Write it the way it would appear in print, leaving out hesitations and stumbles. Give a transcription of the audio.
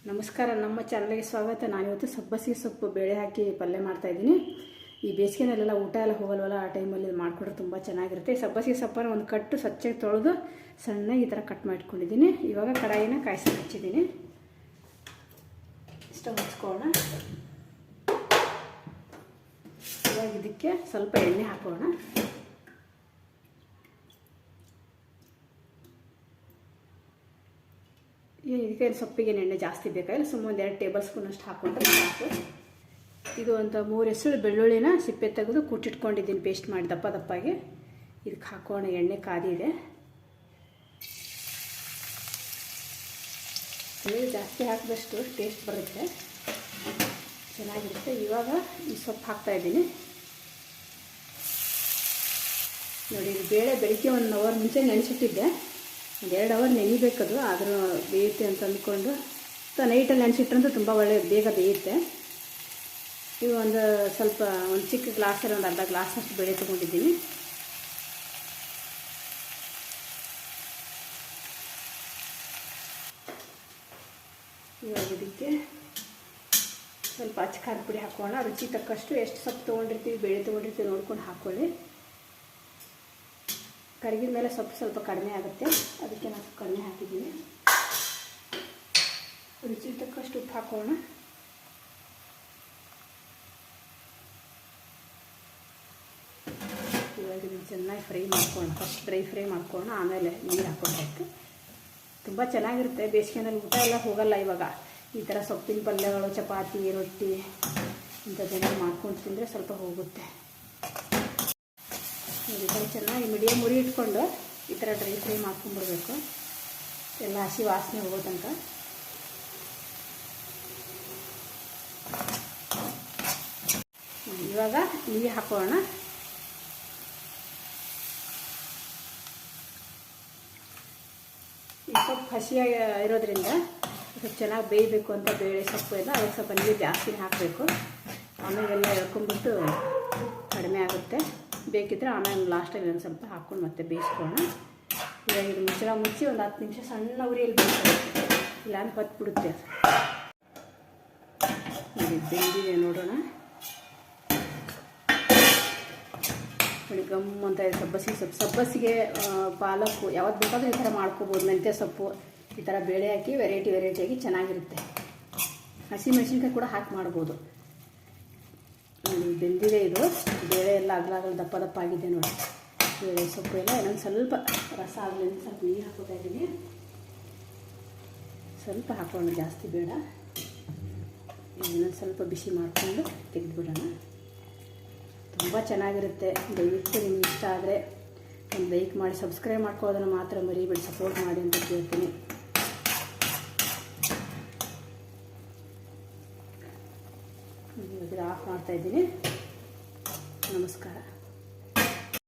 ನಮಸ್ಕಾರ, ನಮ್ಮ ಚಾನಲ್ಗೆ ಸ್ವಾಗತ. ನಾನಿವತ್ತು ಸಬ್ಬಸಿಗೆ ಸೊಪ್ಪು ಬೇಳೆ ಹಾಕಿ ಪಲ್ಯ ಮಾಡ್ತಾಯಿದ್ದೀನಿ. ಈ ಬೇಸಿಗೆನಲ್ಲೆಲ್ಲ ಊಟ ಎಲ್ಲ ಹೋಗಲ್ವಲ್ಲ, ಆ ಟೈಮಲ್ಲಿ ಮಾಡಿಕೊಟ್ರೆ ತುಂಬ ಚೆನ್ನಾಗಿರುತ್ತೆ. ಸಬ್ಬಸಿಗೆ ಸೊಪ್ಪನ್ನು ಒಂದು ಕಟ್ಟು ಸ್ವಚ್ಛಗೆ ತೊಳೆದು ಸಣ್ಣಗೆ ಈ ಥರ ಕಟ್ ಮಾಡ್ಕೊಂಡಿದ್ದೀನಿ. ಇವಾಗ ಕಡಾಯಿನ ಕಾಯಿಸಿ ಹಚ್ಚಿದ್ದೀನಿ. ಸ್ಟವ್ ಹಚ್ಕೊಳ್ಳೋಣ. ಇವಾಗ ಇದಕ್ಕೆ ಸ್ವಲ್ಪ ಎಣ್ಣೆ ಹಾಕೋಣ. ಇದಕ್ಕೆ ಸೊಪ್ಪಿಗೆ ಎಣ್ಣೆ ಜಾಸ್ತಿ ಬೇಕಾಗಿಲ್ಲ, ಸುಮ್ಮನೆ ಒಂದು 2 ಟೇಬಲ್ ಸ್ಪೂನ್ ಅಷ್ಟು ಹಾಕ್ಕೊಂಡ್ರೆ ಸಾಕು. ಇದು ಒಂದು 3 ಹೆಸರು ಬೆಳ್ಳುಳ್ಳಿನ ಸಿಪ್ಪೆ ತೆಗೆದು ಕುಟ್ಟಿಟ್ಕೊಂಡಿದ್ದೀನಿ, ಪೇಸ್ಟ್ ಮಾಡಿ ದಪ್ಪ ದಪ್ಪಾಗಿ. ಇದಕ್ಕೆ ಹಾಕೋಣ. ಎಣ್ಣೆ ಕಾದಿದೆ. ಬೆಳ್ಳುಳ್ಳಿ ಜಾಸ್ತಿ ಹಾಕಿದಷ್ಟು ಟೇಸ್ಟ್ ಬರುತ್ತೆ, ಚೆನ್ನಾಗಿರುತ್ತೆ. ಇವಾಗ ಈ ಸೊಪ್ಪು ಹಾಕ್ತಾಯಿದ್ದೀನಿ. ನೋಡಿ, ಇದು ಬೇಳೆ ಬೆಳಿಗ್ಗೆ 1 ಅವರ್ ಮುಂಚೆ ನೆನೆಸಿಟ್ಟಿದ್ದೆ. ಒಂದು 2 ಅವರ್ ನೆನಿಬೇಕದು, ಆದರೂ ಬೇಯುತ್ತೆ ಅಂತ ಅಂದ್ಕೊಂಡು ನೈಟಲ್ಲಿ ನೆನೆಸಿಟ್ರಂತೂ ತುಂಬ ಬೇಗ ಬೇಯುತ್ತೆ. ಇದು ಒಂದು ಸ್ವಲ್ಪ ಒಂದು ಚಿಕ್ಕ ಗ್ಲಾಸಲ್ಲಿ ಒಂದು ಅರ್ಧ ಗ್ಲಾಸ್ ಅಷ್ಟು ಬೇಳೆ ತೊಗೊಂಡಿದ್ದೀನಿ. ಇವಾಗ ಇದಕ್ಕೆ ಸ್ವಲ್ಪ ಅಚ್ಚ ಖಾರದ ಪುಡಿ ಹಾಕೋಣ. ರುಚಿ ತಕ್ಕಷ್ಟು ಎಷ್ಟು ಸೊಪ್ಪು ತೊಗೊಂಡಿರ್ತೀವಿ, ಬೇಳೆ ತೊಗೊಂಡಿರ್ತೀವಿ ನೋಡ್ಕೊಂಡು ಹಾಕ್ಕೊಳ್ಳಿ. ಕರಿಗಿದ ಮೇಲೆ ಸೊಪ್ಪು ಸ್ವಲ್ಪ ಕಡಿಮೆ ಆಗುತ್ತೆ, ಅದಕ್ಕೆ ನಾನು ಕಡಿಮೆ ಹಾಕಿದ್ದೀನಿ. ರುಚಿ ತಕ್ಕಷ್ಟು ಉಪ್ಪು ಹಾಕೋಣ. ಇವಾಗ ಇದನ್ನು ಚೆನ್ನಾಗಿ ಫ್ರೈ ಮಾಡ್ಕೊಳ್ಳೋಣ. ಫಸ್ಟ್ ಡ್ರೈ ಫ್ರೈ ಮಾಡ್ಕೊಳ್ಳೋಣ, ಆಮೇಲೆ ನೀರು ಹಾಕ್ಕೊಳ್ಬೇಕು. ತುಂಬ ಚೆನ್ನಾಗಿರುತ್ತೆ. ಬೇಸಿಗೆನಲ್ಲಿ ಊಟ ಎಲ್ಲ ಹೋಗಲ್ಲ. ಇವಾಗ ಈ ಥರ ಸೊಪ್ಪಿನ ಪಲ್ಯಗಳು, ಚಪಾತಿ, ರೊಟ್ಟಿ ಇಂಥದ್ದೆಲ್ಲ ಮಾಡ್ಕೊಂಡು ತಿಂದರೆ ಸ್ವಲ್ಪ ಹೋಗುತ್ತೆ. ಈ ಥರ ಚೆನ್ನಾಗಿ ಮೀಡಿಯಮ್ ಉರಿ ಇಟ್ಕೊಂಡು ಈ ಥರ ಡ್ರೈ ಫ್ರೈ ಮಾಡ್ಕೊಂಡ್ಬಿಡ್ಬೇಕು, ಎಲ್ಲ ಹಸಿ ವಾಸನೆ ಹೋಗೋ ತನಕ. ಇವಾಗ ನೀರು ಹಾಕೋಣ. ಈ ಸೊಪ್ಪು ಹಸಿಯಾಗಿ ಇರೋದ್ರಿಂದ ಸ್ವಲ್ಪ ಚೆನ್ನಾಗಿ ಬೇಯಬೇಕು ಅಂತ ಬೇಳೆ ಸೊಪ್ಪು ಎಲ್ಲ, ಅದಕ್ಕೆ ಸ್ವಲ್ಪ ನೀರು ಜಾಸ್ತಿನೇ ಹಾಕಬೇಕು. ಆಮೇಲೆಲ್ಲ ಎಳ್ಕೊಂಡ್ಬಿಟ್ಟು ಕಡಿಮೆ ಆಗುತ್ತೆ. ಬೇಕಿದ್ರೆ ಆಮೇಲೆ ಲಾಸ್ಟಲ್ಲಿ ಒಂದು ಸ್ವಲ್ಪ ಹಾಕ್ಕೊಂಡು ಮತ್ತೆ ಬೇಯಿಸ್ಕೊಳ್ಳೋಣ. ಇವಾಗ ಇದು ಮುಚ್ಚಿ ಒಂದು 10 ನಿಮಿಷ ಸಣ್ಣ ಉರಿಯಲ್ಲಿ ಬೇಯಿಸ್ಕೊಳ್ಳಿ, ಇಲ್ಲ ಅಂತ ಹೊತ್ಬಿಡುತ್ತೆ. ಬೆಂದಿದೆ ನೋಡೋಣ. ನೋಡಿ, ಗಮ್ ಅಂತ ಇದೆ ಸಬ್ಬಸಿಗೆ ಸೊಪ್ಪು. ಸಬ್ಬಸಿಗೆ ಪಾಲಕ್ಕು ಯಾವತ್ತು ಬೇಕಾದರೂ ಈ ಥರ ಮಾಡ್ಕೋಬೋದು. ಮೆಂತ್ಯ ಸೊಪ್ಪು ಈ ಥರ ಬೇಳೆ ಹಾಕಿ ವೆರೈಟಿಯಾಗಿ ಚೆನ್ನಾಗಿರುತ್ತೆ. ಹಸಿ ಮೆಣಸಿನ್ಕಾಯಿ ಕೂಡ ಹಾಕಿ ಮಾಡ್ಬೋದು. ಬೆಂದಿದೆ ಇದು ಬೇಳೆ ಎಲ್ಲ ಅಗಲ ದಪ್ಪ ಆಗಿದೆ ನೋಡಿ. ಬೇಳೆ ಸೊಪ್ಪು ಎಲ್ಲ ಇನ್ನೊಂದು ಸ್ವಲ್ಪ ರಸ ಆಗಲಿ ಅಂತ ಸ್ವಲ್ಪ ನೀರು ಹಾಕೋತಾ ಇದ್ದೀನಿ. ಸ್ವಲ್ಪ ಹಾಕೋಣ, ಜಾಸ್ತಿ ಬೇಡ. ಇನ್ನೊಂದು ಸ್ವಲ್ಪ ಬಿಸಿ ಮಾಡಿಕೊಂಡು ತೆಗೆದುಬಿಡೋಣ. ತುಂಬ ಚೆನ್ನಾಗಿರುತ್ತೆ. ದಯವಿಟ್ಟು ನಿಮ್ಗೆ ಇಷ್ಟ ಆದರೆ ಒಂದು ಲೈಕ್ ಮಾಡಿ, ಸಬ್ಸ್ಕ್ರೈಬ್ ಮಾಡ್ಕೊಳ್ಳೋದನ್ನು ಮಾತ್ರ ಮರಿಬೇಡಿ, ಸಪೋರ್ಟ್ ಮಾಡಿ ಅಂತ ಕೇಳ್ತೀನಿ. ಆಫ್ ಮಾಡ್ತಾಯಿದ್ದೀನಿ. ನಮಸ್ಕಾರ.